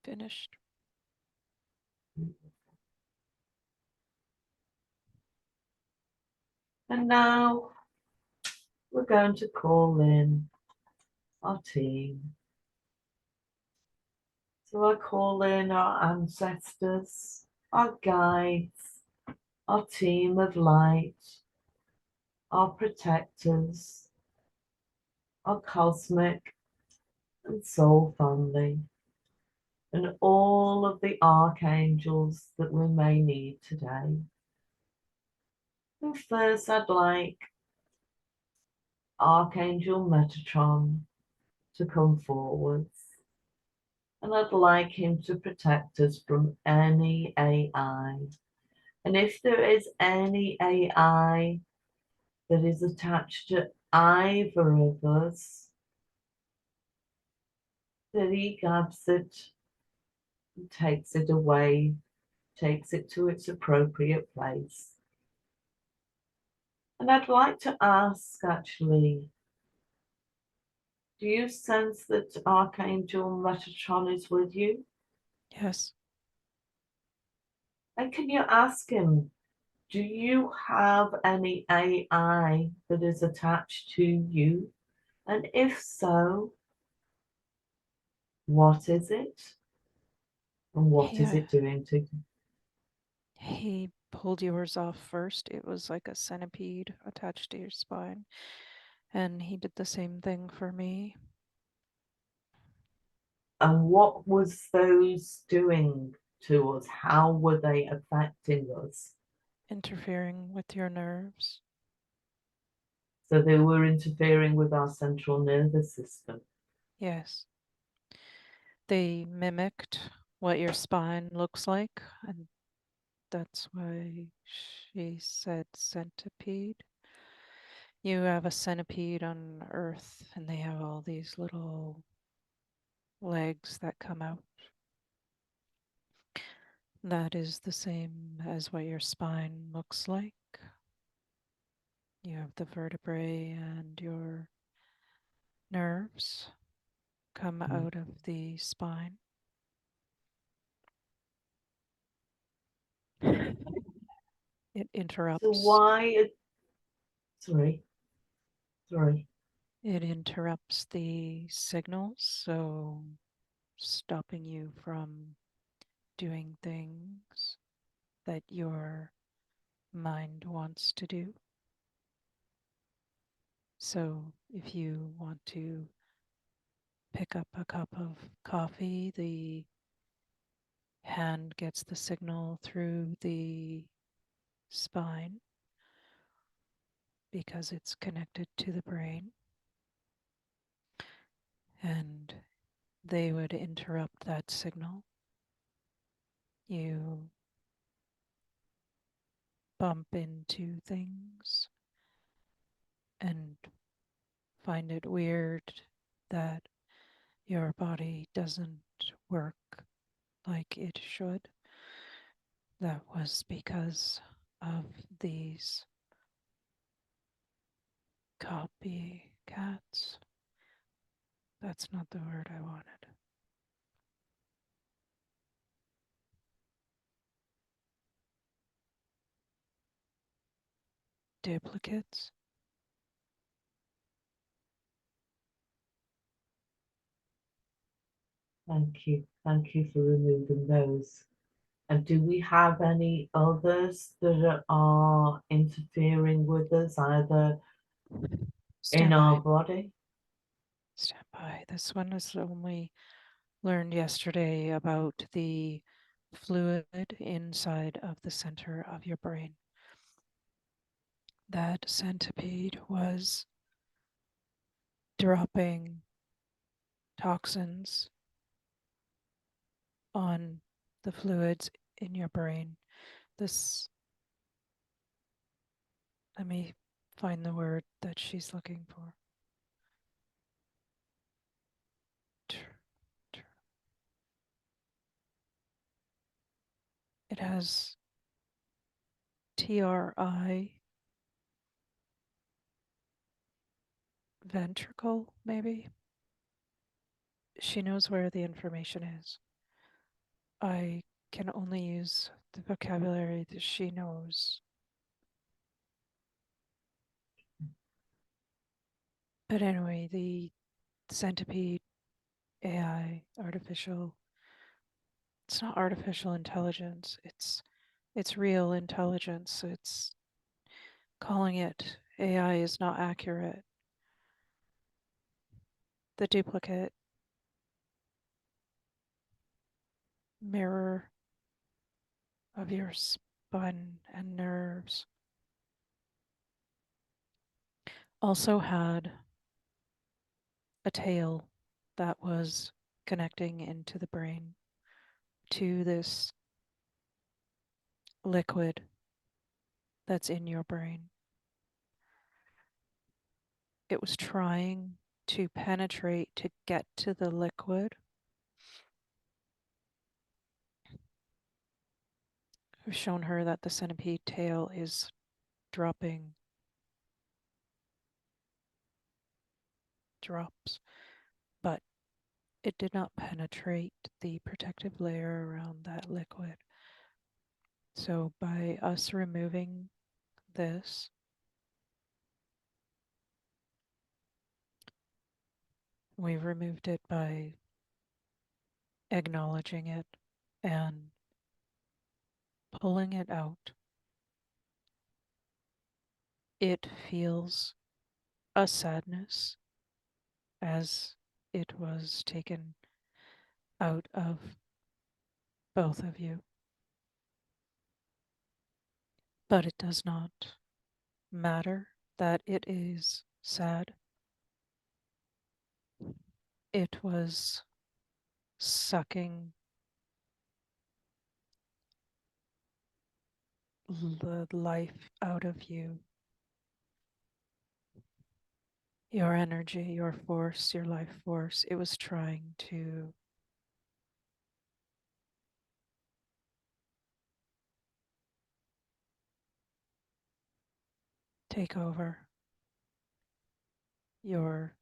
Finished. And now we're going to call in our team. So I call in our ancestors, our guides, our team of light, our protectors, our cosmic and soul family, and all of the archangels that we may need today. And first, I'd like Archangel Metatron to come forwards, and I'd like him to protect us from any AI. And if there is any AI that is attached to either of us, that he grabs it and takes it away, takes it to its appropriate place. And I'd like to ask, actually, do you sense that Archangel Metatron is with you? Yes. And can you ask him, do you have any AI that is attached to you? And if so, what is it? And what is it doing to you? He pulled yours off first. It was like a centipede attached to your spine. And he did the same thing for me. And what was those doing to us? How were they affecting us? Interfering with your nerves. So they were interfering with our central nervous system. Yes. They mimicked what your spine looks like, and that's why she said centipede. You have a centipede on Earth, and they have all these little legs that come out. That is the same as what your spine looks like. You have the vertebrae and your nerves come out of the spine. It So interrupts. why? Sorry. It interrupts the signals, so stopping you from doing things that your mind wants to do. So if you want to pick up a cup of coffee, the hand gets the signal through the spine because it's connected to the brain. And they would interrupt that signal. You bump into things and find it weird that your body doesn't work like it should. That was because of these copycats. That's not the word I wanted. Duplicates. Thank you. Thank you for removing those. And do we have any others that are interfering with us, either in Stand our by. body? Stand by. This one is only learned yesterday about the fluid inside of the center of your brain. That centipede was dropping toxins on the fluids in your brain. This, let me find the word that she's looking for. It has TRI, ventricle, maybe. She knows where the information is. I can only use the vocabulary that she knows. But anyway, the centipede AI, it's not artificial intelligence, it's real intelligence. It's calling it AI is not accurate. The duplicate mirror of your spine and nerves also had a tail that was connecting into the brain to this liquid that's in your brain. It was trying to penetrate to get to the liquid. I've shown her that the centipede tail is dropping drops, but it did not penetrate the protective layer around that liquid. So by us removing this, we've removed it by acknowledging it and pulling it out. It feels a sadness as it was taken out of both of you. But it does not matter that it is sad. It was sucking the life out of you, your energy, your force, your life force. It was trying to take over your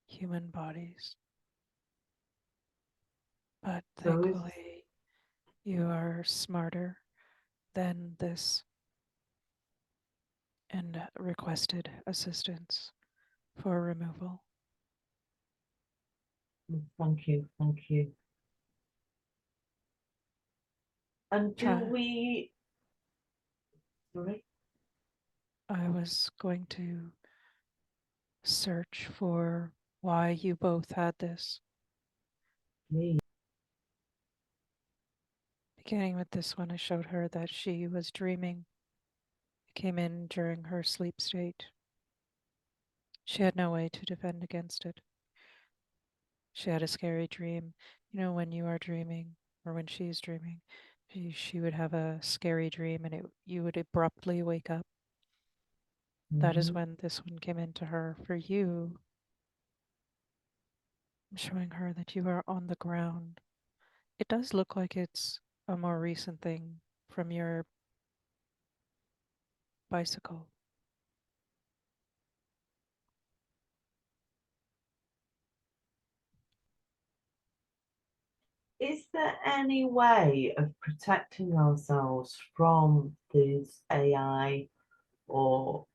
human bodies. But So is thankfully, you are smarter than this and requested assistance for removal. thank you, thank you. And do Try. we, sorry, I was going to search for why you both had this. me? Beginning with this one, I showed her that she was dreaming. It came in during her sleep state. She had no way to defend against it. She had a scary dream. You know, when you are dreaming or when she's dreaming, she would have a scary dream and you would abruptly wake up. That is Mhm. when this one came into her. For you, I'm showing her that you are on the ground. It does look like it's a more recent thing from your bicycle. Is there any way of protecting ourselves from these AI or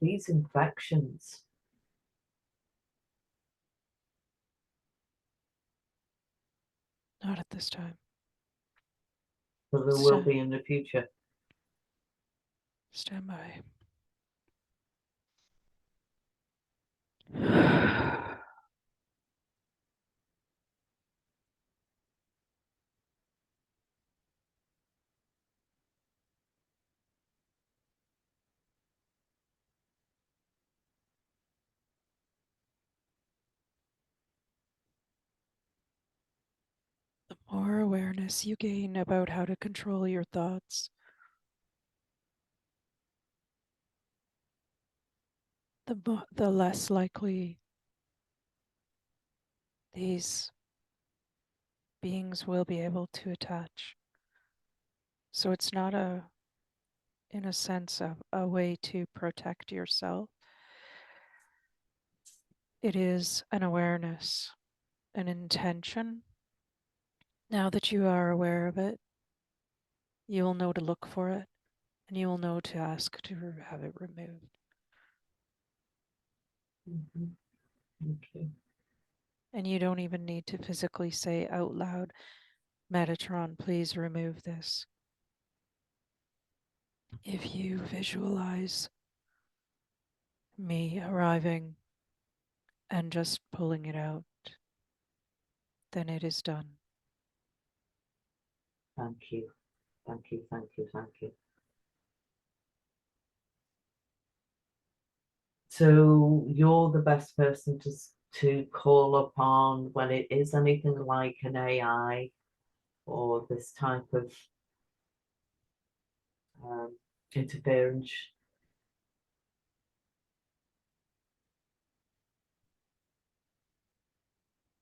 these infections? Not at this time. But there will Stand, be in the future. stand by. The more awareness you gain about how to control your thoughts, the less likely these beings will be able to attach. So it's not in a sense, of a way to protect yourself. It is an awareness, an intention Now that you are aware of it, you will know to look for it and you will know to ask to have it removed. Mhm. Okay. And you don't even need to physically say out loud, Metatron, please remove this. If you visualize me arriving and just pulling it out, then it is done. Thank you. Thank you. Thank you. Thank you. So you're the best person to call upon when it is anything like an AI or this type of um, interference.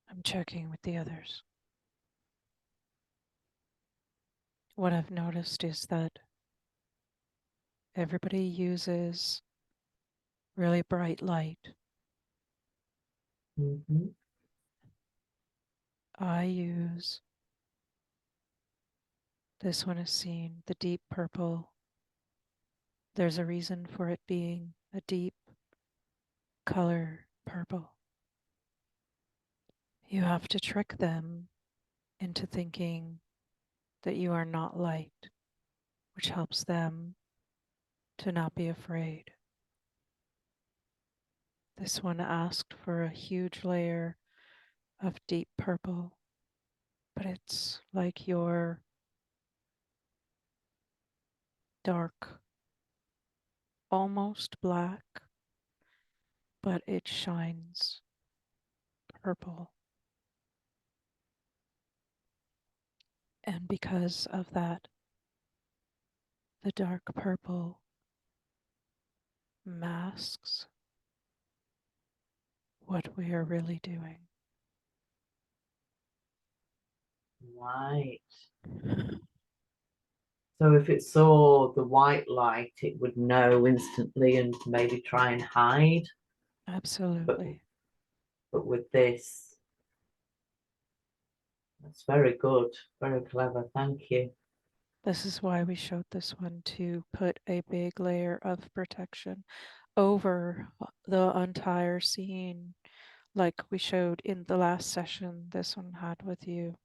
I'm checking with the others. What I've noticed is that everybody uses really bright light. Mm-hmm. I use, this one is seen, the deep purple. There's a reason for it being a deep color purple. You have to trick them into thinking that you are not light, which helps them to not be afraid. This one asked for a huge layer of deep purple, but it's like your dark, almost black, but it shines purple. And because of that, the dark purple masks what we are really doing. Right. So if it saw the white light, it would know instantly and maybe try and hide. But Absolutely. but with this, that's very good, very clever. Thank you. This is why we showed this one to put a big layer of protection over the entire scene, like we showed in the last session this one had with you.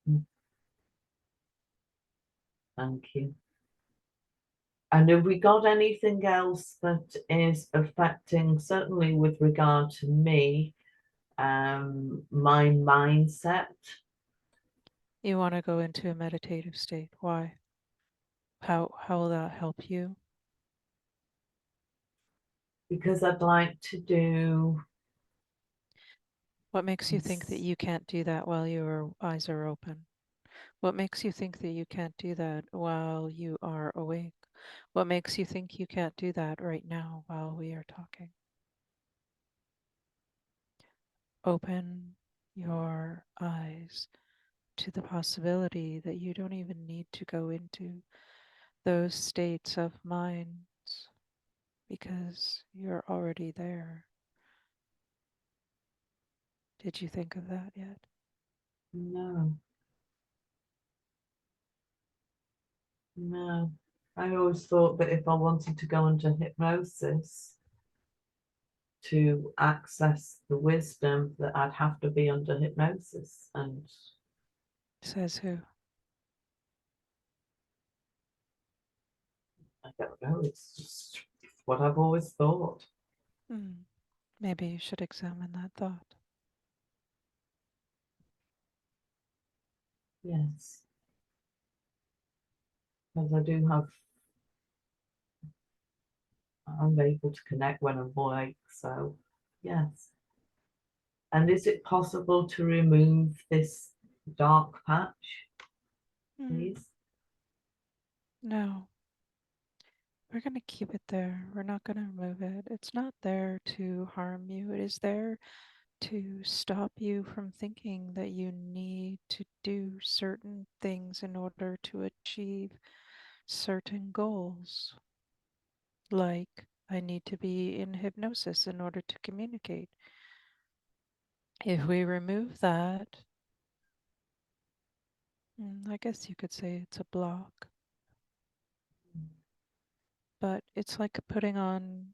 Mm, thank you. And have we got anything else that is affecting, certainly with regard to me, my mindset? You want to go into a meditative state. Why? How will that help you? Because I'd like to do. What makes you think that you can't do that while your eyes are open? What makes you think that you can't do that while you are awake? What makes you think you can't do that right now while we are talking? Open your eyes to the possibility that you don't even need to go into those states of mind because you're already there. Did you think of that yet? No, no. I always thought that if I wanted to go into hypnosis to access the wisdom, that I'd have to be under hypnosis. And Says who? I don't know, it's just what I've always thought. Hmm. Maybe you should examine that thought. Yes, because I do have, I'm able to connect when I'm awake. So, yes. And is it possible to remove this dark patch, Hmm. please? No, we're going to keep it there. We're not going to remove it. It's not there to harm you. It is there to stop you from thinking that you need to do certain things in order to achieve certain goals. Like, I need to be in hypnosis in order to communicate. If we remove that, I guess you could say it's a block, but it's like putting on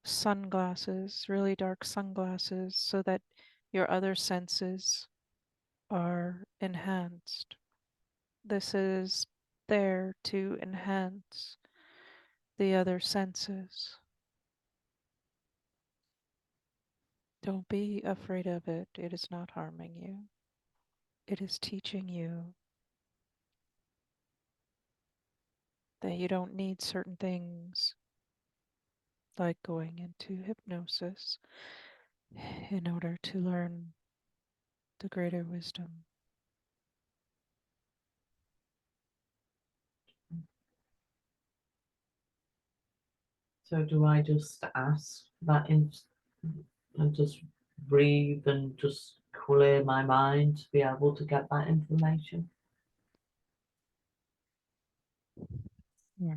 sunglasses, really dark sunglasses, so that your other senses are enhanced. This is there to enhance the other senses. Don't be afraid of it. It is not harming you. It is teaching you that you don't need certain things like going into hypnosis in order to learn the greater wisdom. So do I just ask that and just breathe and just clear my mind to be able to get that information? Yeah.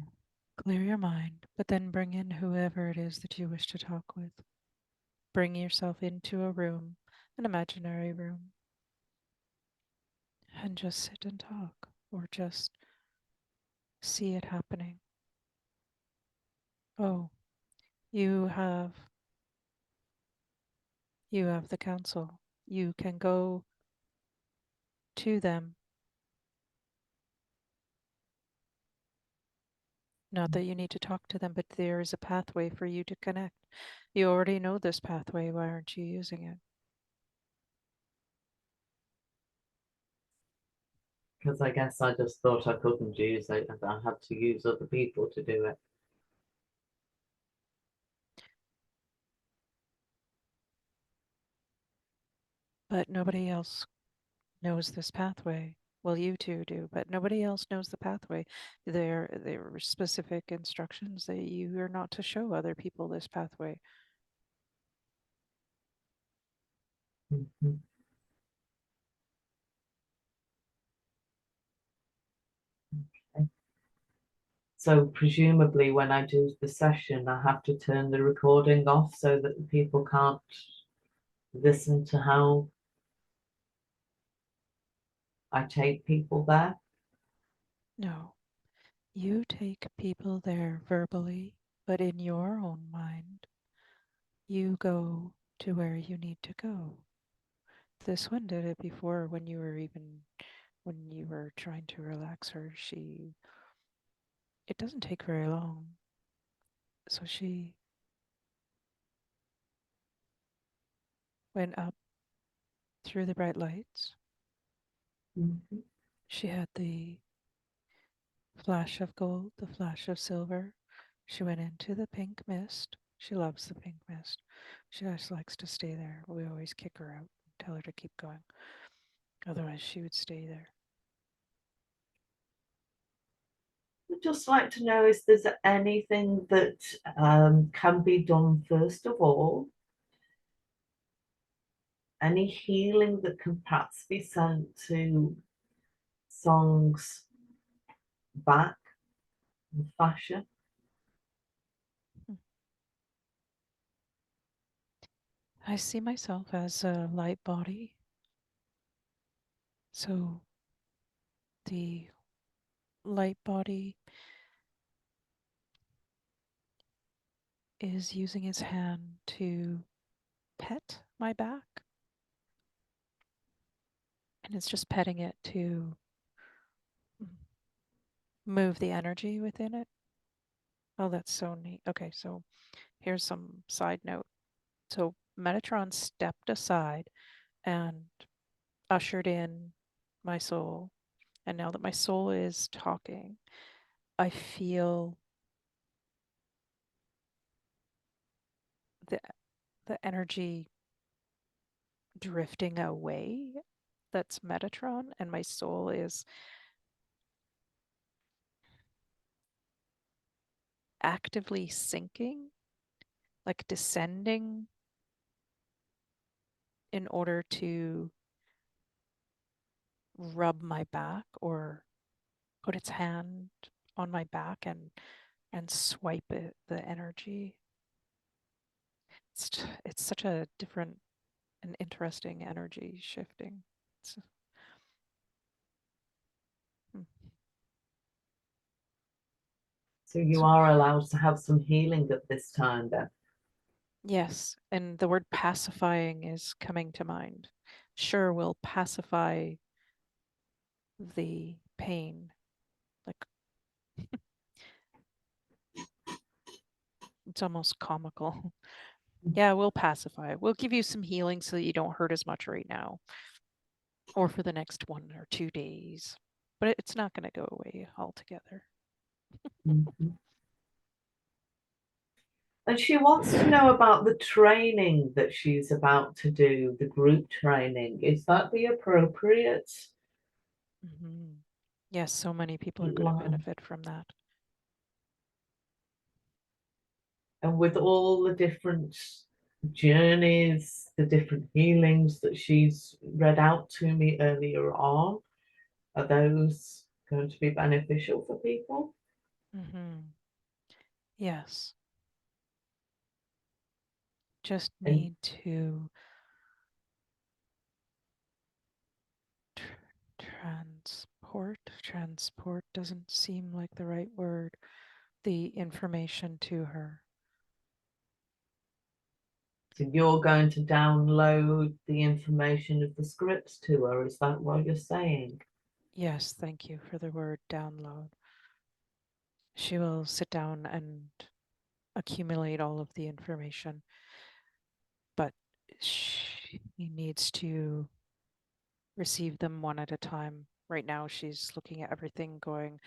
Clear your mind, but then bring in whoever it is that you wish to talk with. Bring yourself into a room, an imaginary room, and just sit and talk, or just see it happening. Oh, you have you have the council. You can go to them. Not that you need to talk to them, but there is a pathway for you to connect. You already know this pathway. Why aren't you using it? Because I guess I just thought I couldn't use it and I had to use other people to do it. But nobody else knows this pathway. Well, you two do, but nobody else knows the pathway. There are specific instructions that you are not to show other people this pathway. Mhm. Okay. So presumably when I do the session, I have to turn the recording off so that the people can't listen to how I take people there. No, you take people there verbally, but in your own mind, you go to where you need to go. This one did it before when you were trying to relax her. It doesn't take very long. So she went up through the bright lights. Mhm. She had the flash of gold, the flash of silver. She went into the pink mist. She loves the pink mist. She just likes to stay there. We always kick her out and tell her to keep going. Otherwise, she would stay there. I'd just like to know if there's anything that can be done first of all, any healing that can perhaps be sent to Song's back and fascia. I see myself as a light body. So the light body is using his hand to pet my back. And it's just petting it to move the energy within it. Oh, that's so neat. Okay, so here's some side note. So Metatron stepped aside and ushered in my soul. And now that my soul is talking, I feel the the energy drifting away. That's Metatron, and my soul is actively sinking, like descending in order to rub my back or put its hand on my back and swipe the energy. It's such a different and interesting energy shifting. It's, So you So, are allowed to have some healing at this time then. yes, and the word pacifying is coming to mind. Sure, we'll pacify the pain. Like, it's almost comical. Yeah, we'll pacify. We'll give you some healing so that you don't hurt as much right now or for the next 1 or 2 days. But it's not going to go away altogether. Mhm. And she wants to know about the training that she's about to do, the group training. Is that the appropriate Mhm. Yes, so many people are going to line? benefit from that. And with all the different journeys, the different healings that she's read out to me earlier on, are those going to be beneficial for people? Hmm. Yes, just And need to transport doesn't seem like the right word, the information to her. so you're going to download the information of the scripts to her, is that what you're saying? Yes, thank you for the word download. She will sit down and accumulate all of the information, but she needs to receive them one at a time. Right now, she's looking at everything going,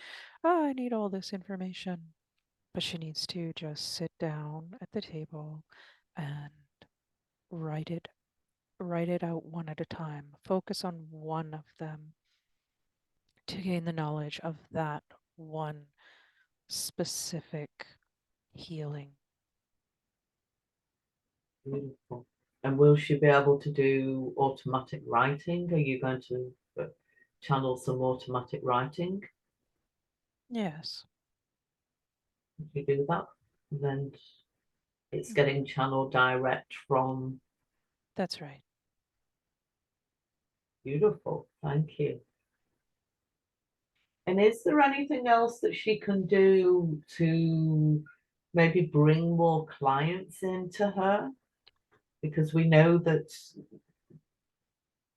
oh, I need all this information. But she needs to just sit down at the table and write it write it out one at a time. Focus on one of them to gain the knowledge of that one specific healing. Beautiful. And will she be able to do automatic writing? Are you going to channel some automatic writing? Yes, If you do that, then it's mm, getting channeled direct from. that's right. Beautiful. Thank you. And is there anything else that she can do to maybe bring more clients into her? Because we know that,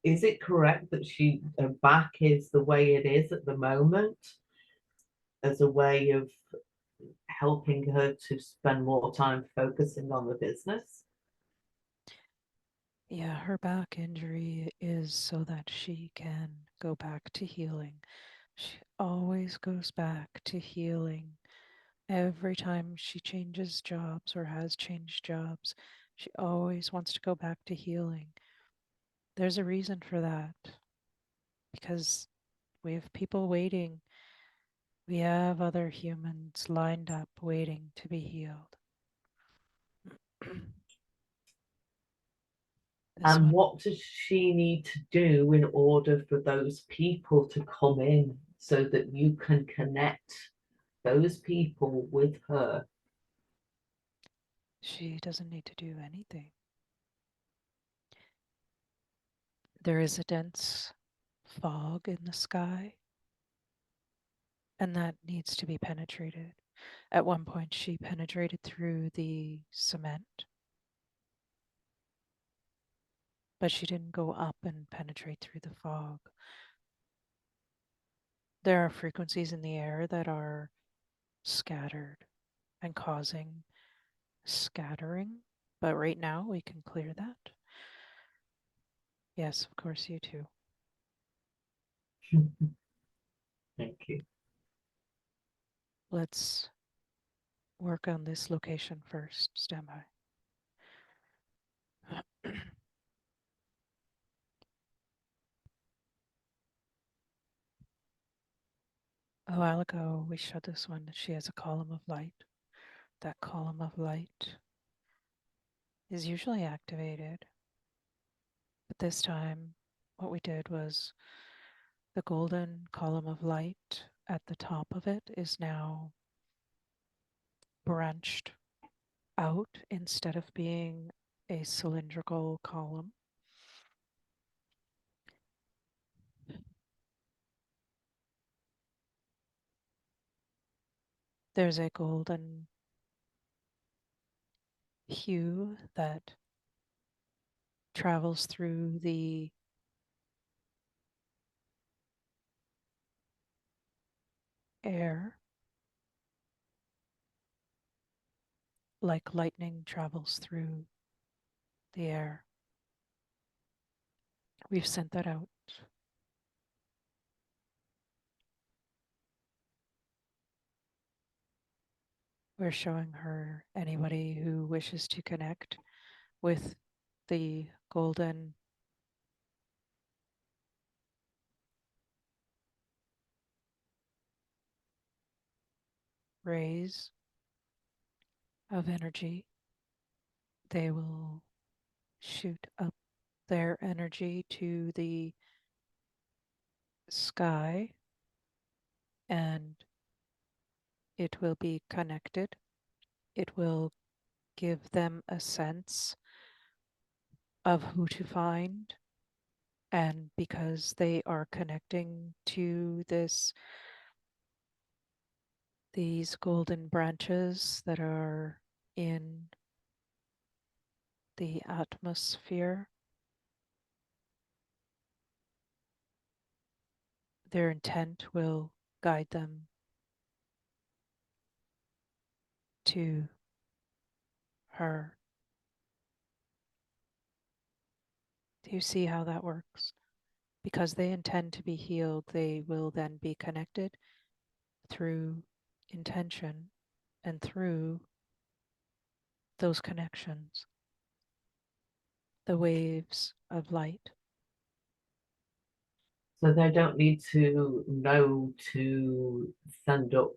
is it correct that her back is the way it is at the moment as a way of helping her to spend more time focusing on the business? Yeah, her back injury is so that she can go back to healing. She always goes back to healing. Every time she changes jobs or has changed jobs, she always wants to go back to healing. There's a reason for that because we have people waiting. We have other humans lined up waiting to be healed. This And one, what does she need to do in order for those people to come in so that you can connect those people with her? she doesn't need to do anything. There is a dense fog in the sky, and that needs to be penetrated. At one point, she penetrated through the cement, but she didn't go up and penetrate through the fog. There are frequencies in the air that are scattered and causing scattering, but right now we can clear that. Yes, of course, you too. Thank you. Let's work on this location first. Stand by. A while ago, we showed this one. She has a column of light. That column of light is usually activated, but this time, what we did was the golden column of light at the top of it is now branched out instead of being a cylindrical column. There's a golden hue that travels through the air like lightning travels through the air. We've sent that out. We're showing her anybody who wishes to connect with the golden rays of energy. They will shoot up their energy to the sky and it will be connected. It will give them a sense of who to find. And because they are connecting to these golden branches that are in the atmosphere, their intent will guide them to her. Do you see how that works? Because they intend to be healed, they will then be connected through intention and through those connections, the waves of light. So they don't need to know to send up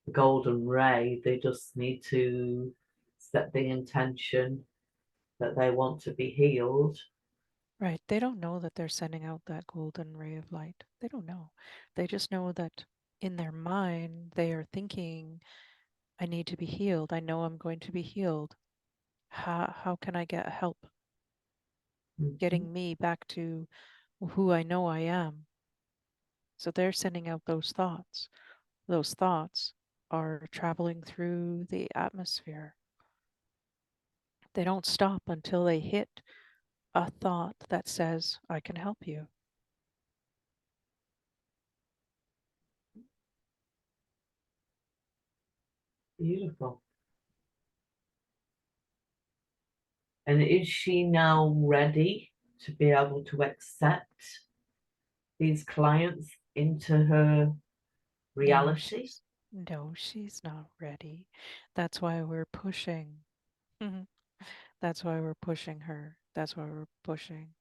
the golden ray. They just need to set the intention that they want to be healed. Right. They don't know that they're sending out that golden ray of light. They don't know. They just know that in their mind, they are thinking, I need to be healed. I know I'm going to be healed. How can I get help Mhm. getting me back to who I know I am? So they're sending out those thoughts. Those thoughts are traveling through the atmosphere. They don't stop until they hit a thought that says, I can help you. Beautiful. And is she now ready to be able to accept these clients into her No, reality? she's not ready. That's why we're pushing. Mhm. That's why we're pushing her. That's why we're pushing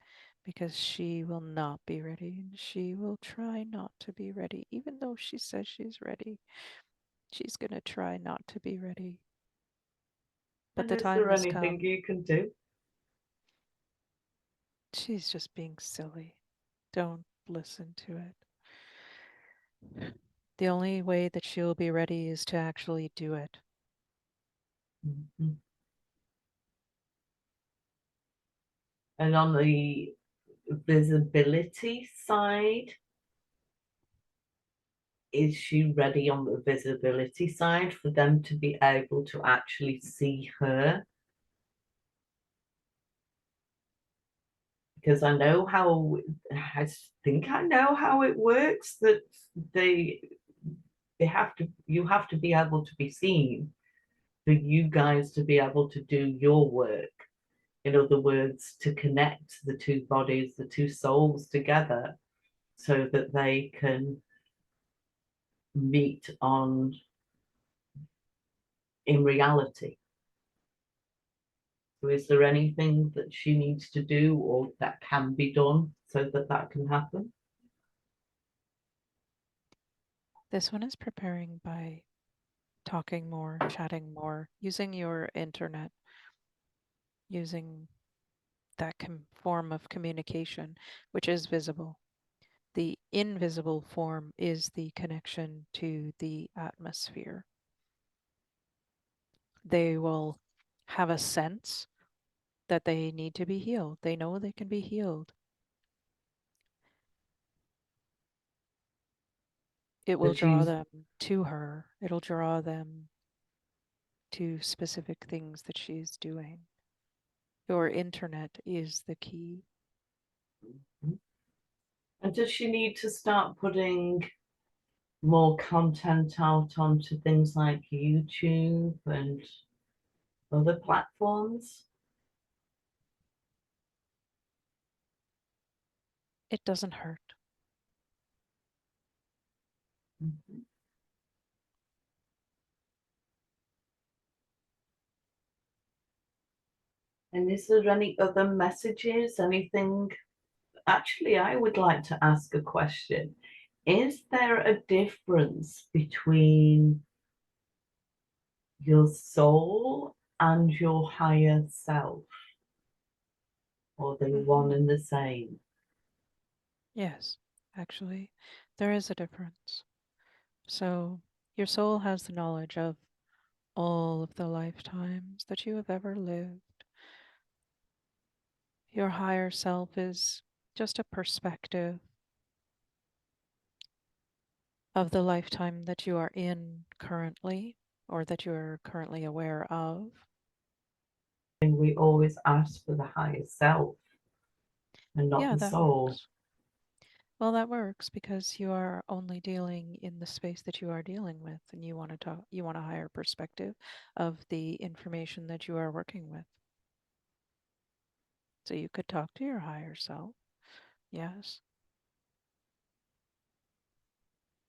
because she will not be ready and she will try not to be ready. Even though she says she's ready, she's going to try not to be ready. But And the is time there has anything come. you can do? She's just being silly. Don't listen to it. The only way that she'll be ready is to actually do it. Mhm. And on the visibility side, is she ready on the visibility side for them to be able to actually see her? Because I think I know how it works, that they you have to be able to be seen for you guys to be able to do your work. In other words, to connect the two bodies, the two souls together so that they can meet on in reality. So is there anything that she needs to do or that can be done so that that can happen? This one is preparing by talking more, chatting more, using your internet, using that form of communication, which is visible. The invisible form is the connection to the atmosphere. They will have a sense that they need to be healed. They know they can be healed. It will That draw she's them to her. It'll draw them to specific things that she's doing. Your internet is the key. and does she need to start putting more content out onto things like YouTube and other platforms? It doesn't hurt. Mhm. And is there any other messages? Anything? Actually, I would like to ask a question. Is there a difference between your soul and your higher self? Or are they one Hmm. and the same? Yes, actually, there is a difference. So, your soul has the knowledge of all of the lifetimes that you have ever lived. Your higher self is just a perspective of the lifetime that you are in currently or that you're currently aware of. And we always ask for the higher self and not Yeah, the that soul. works. Well, that works because you are only dealing in the space that you are dealing with, and you want to talk, you want a higher perspective of the information that you are working with. So you could talk to your higher self. Yes,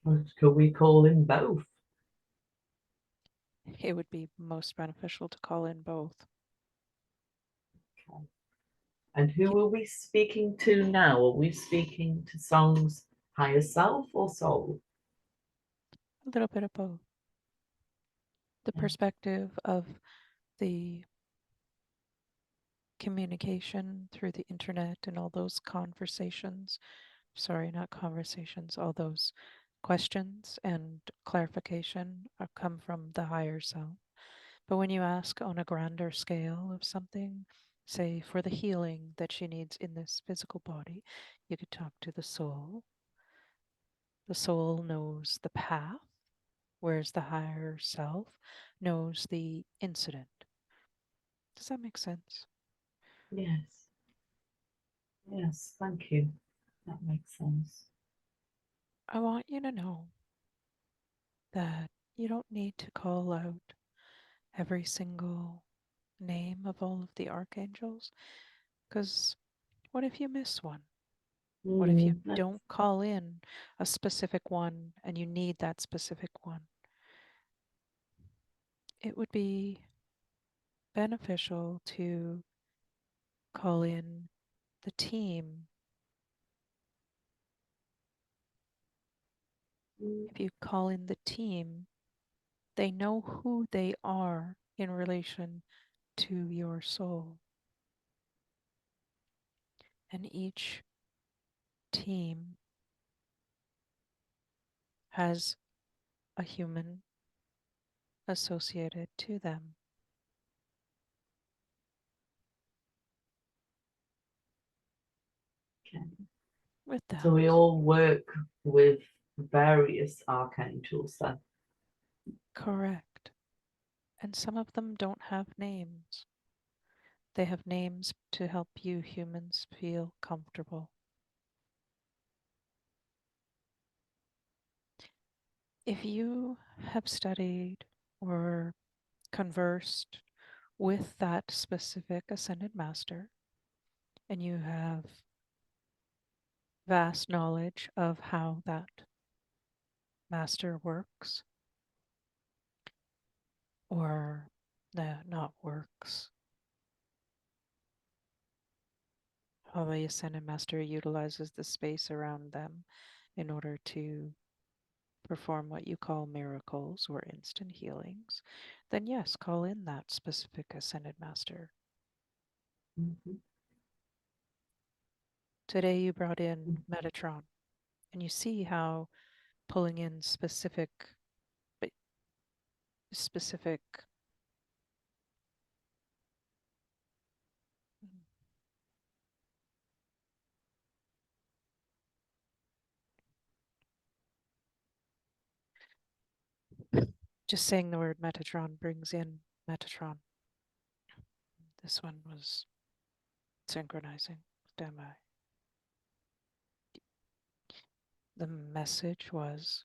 Or could we call in both? it would be most beneficial to call in both. Okay. And who are we speaking to now? Are we speaking to Song's higher self or soul? A little bit of both. The Yeah. perspective of the communication through the internet and all those conversations. Sorry, not conversations, all those questions and clarification come from the higher self. But when you ask on a grander scale of something, say for the healing that she needs in this physical body, you could talk to the soul. The soul knows the path, whereas the higher self knows the incident. Does that make sense? Yes. Yes. Thank you. That makes sense. I want you to know that you don't need to call out every single name of all of the archangels, because what if you miss one? What if you That's don't call in a specific one and you need that specific one? It would be beneficial to call in the team. mm, If you call in the team, they know who they are in relation to your soul. And each team has a human associated to them. okay. With So that, we all work with various archangels then. correct. And some of them don't have names. They have names to help you humans feel comfortable. If you have studied or conversed with that specific ascended master and you have vast knowledge of how that master works or not works, how the ascended master utilizes the space around them in order to perform what you call miracles or instant healings, then yes, call in that specific ascended master. Mhm. Today you brought in Metatron, and you see how pulling in but specific Just saying the word Metatron brings in Metatron. This one was synchronizing. Stand by. The message was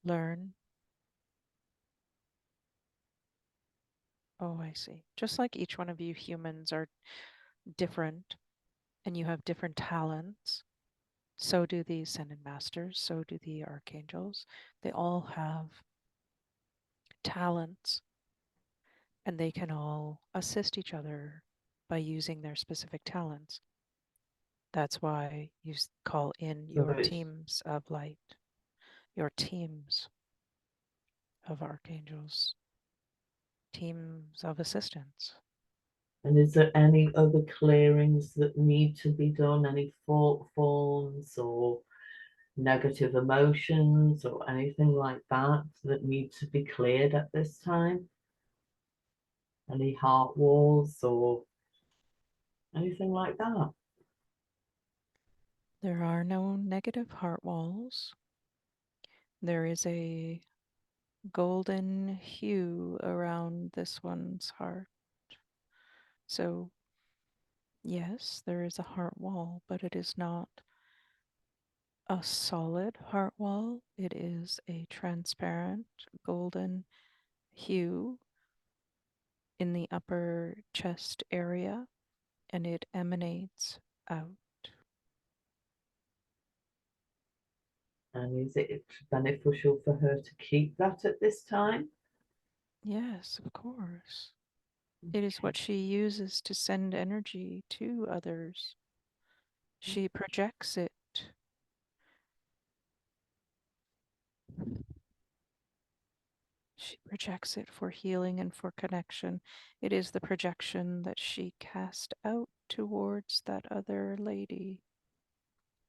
learn. Oh, I see. Just like each one of you humans are different and you have different talents, so do the Ascended Masters, so do the Archangels. They all have talents and they can all assist each other by using their specific talents. That's why you call in So your teams of light, your teams of archangels, teams of assistants. and is there any other clearings that need to be done? Any fault forms or negative emotions or anything like that that need to be cleared at this time? Any heart walls or anything like that? There are no negative heart walls. There is a golden hue around this one's heart. So, yes, there is a heart wall, but it is not a solid heart wall. It is a transparent golden hue in the upper chest area, and it emanates out. And is it beneficial for her to keep that at this time? Yes, of course. It is what she uses to send energy to others. She projects it. She projects it for healing and for connection. It is the projection that she cast out towards that other lady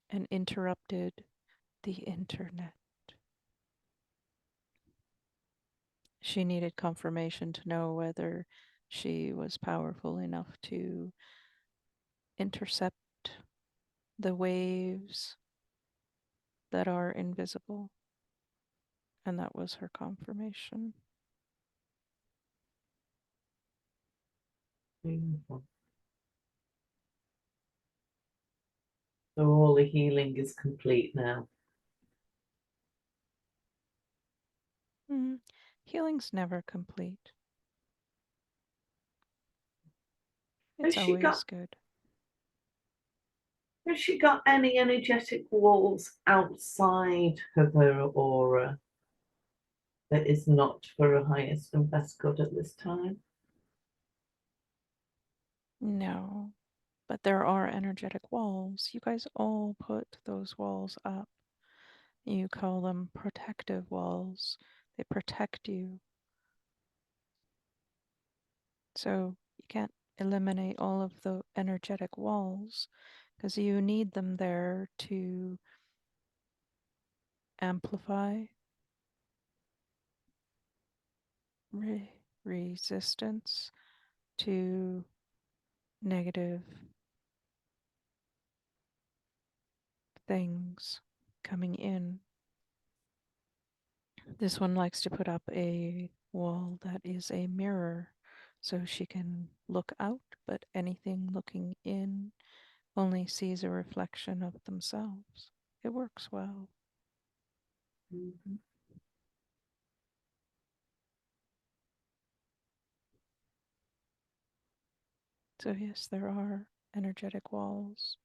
and interrupted the internet. She needed confirmation to know whether she was powerful enough to intercept the waves that are invisible. And that was her confirmation. Beautiful. So all the healing is complete now. Healing's never complete. Has It's she always got good. has she got any energetic walls outside of her aura that is not for her highest and best good at this time? No, but there are energetic walls. You guys all put those walls up. You call them protective walls. They protect you. So you can't eliminate all of the energetic walls because you need them there to amplify resistance to negative things coming in. This one likes to put up a wall that is a mirror so she can look out, but anything looking in only sees a reflection of themselves. It works well. Mhm. So, yes, there are energetic walls,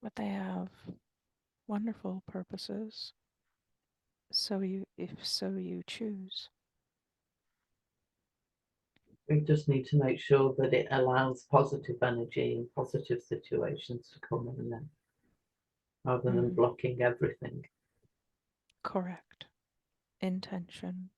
but they have wonderful purposes. If you choose. We just need to make sure that it allows positive energy and positive situations to come in then, rather than blocking everything. Correct. Intention.